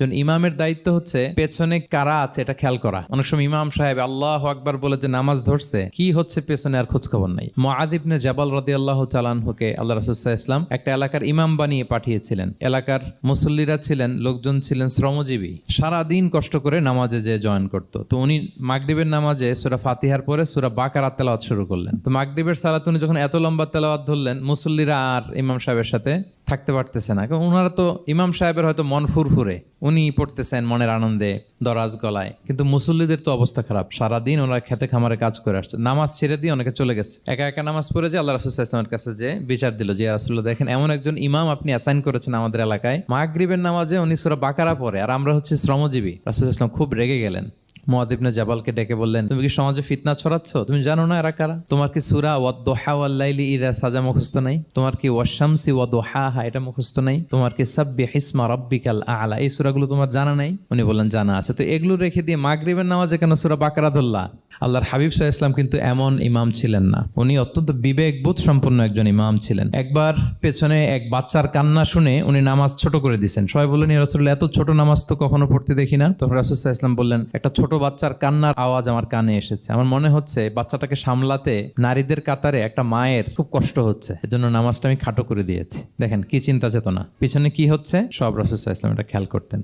একজন ইমামের দায়িত্ব হচ্ছে পেছনে কারা আছে এটা খেয়াল করা। অনেক সময় ইমাম সাহেব আল্লাহু আকবার বলে যে নামাজ ধরছে, কি হচ্ছে পেছনে আর খোঁজ খবর নাই। মুআয ইবনে জাবাল রাদিয়াল্লাহু তাআলা আনহুকে আল্লাহ রাসূল সাল্লাল্লাহু আলাইহি ওয়াসাল্লাম একটা এলাকার ইমাম বানিয়ে পাঠিয়েছিলেন। এলাকার মুসল্লিরা ছিলেন, লোকজন ছিলেন শ্রমজীবী, সারা দিন কষ্ট করে নামাজে যে জয়েন করত। তো উনি মাগরিবের নামাজে সূরা ফাতিহার পরে সূরা বাকারা তেলাওয়াত শুরু করলেন। তো মাগরিবের সালাত উনি যখন এত লম্বা তেলাওয়াত ধরলেন, মুসল্লিরা আর ইমাম সাহেবের সাথে থাকতে পারতেছে না, কারণ ওনারা তো ইমাম সাহেবের হয়তো মন ফুরফুরে, উনি পড়তেছেন মনের আনন্দে দরাজ গলায়, কিন্তু মুসল্লিদের তো অবস্থা খারাপ। সারাদিন ওনারা খেতে খামারে কাজ করে আসছে, নামাজ ছেড়ে দিয়ে অনেকে চলে গেছে। একা একা নামাজ পড়ে যে আল্লাহ রাসূল সাল্লাল্লাহু আলাইহি ওয়াসাল্লামের কাছে যে বিচার দিল যে রাসূলুল্লাহ, দেখেন এমন একজন ইমাম আপনি অ্যাসাইন করেছেন আমাদের এলাকায়, মাগরিবের নামাজে উনি সূরা বাকারা পড়ে আর আমরা হচ্ছে শ্রমজীবী। রাসূল সাল্লাল্লাহু আলাইহি ওয়াসাল্লাম খুব রেগে গেলেন। মুআয ইবনে জাবালকে ডেকে বললেন, তুমি কি সমাজে ফিতনা ছড়াচ্ছ? তুমি জানো না এরা কারা? তোমার কি সূরা ওয়াদ-দুহা ওয়াল-লাইলি ইযা সাজা মুখস্থ নাই? তোমার কি ওয়াশ-শামসি ওয়া-দুহাহা এটা মুখস্থ নাই? তোমার কি সাব্বিহিসমা রাব্বিকাল আ'লা এই সূরাগুলো তোমার জানা নাই? উনি বললেন জানা আছে। তো এগুলো রেখে দিয়ে মাগরিবের নামাজে কেন সূরা বাকারা ধরলা? আল্লাহর হাবিব সাল্লাল্লাহু আলাইহি ওয়াসাল্লাম কিন্তু এমন ইমাম ছিলেন না, উনি অত্যন্ত বিবেকবোধ সম্পন্ন একজন ইমাম ছিলেন। একবার পেছনে এক বাচ্চার কান্না শুনে উনি নামাজ ছোট করে দিয়েছেন। সবাই বললেন, ইয়া রাসূলুল্লাহ, এত ছোট নামাজ তো কখনো পড়তে দেখি না। তখন রাসূল সাল্লাল্লাহু আলাইহি ওয়াসাল্লাম বললেন, একটা ছোট বাচ্চার কান্নার আওয়াজ আমার কানে এসেছে, আমার মনে হচ্ছে বাচ্চাটাকে সামলাতে নারীদের কাতারে একটা মায়ের খুব কষ্ট হচ্ছে, এজন্য নামাজটা আমি খাটো করে দিয়েছি। দেখেন কি চিন্তা চেতনা, পিছনে কি হচ্ছে সব রাসূল সাল্লাল্লাহু আলাইহি ওয়াসাল্লাম এটা খেয়াল করতেন।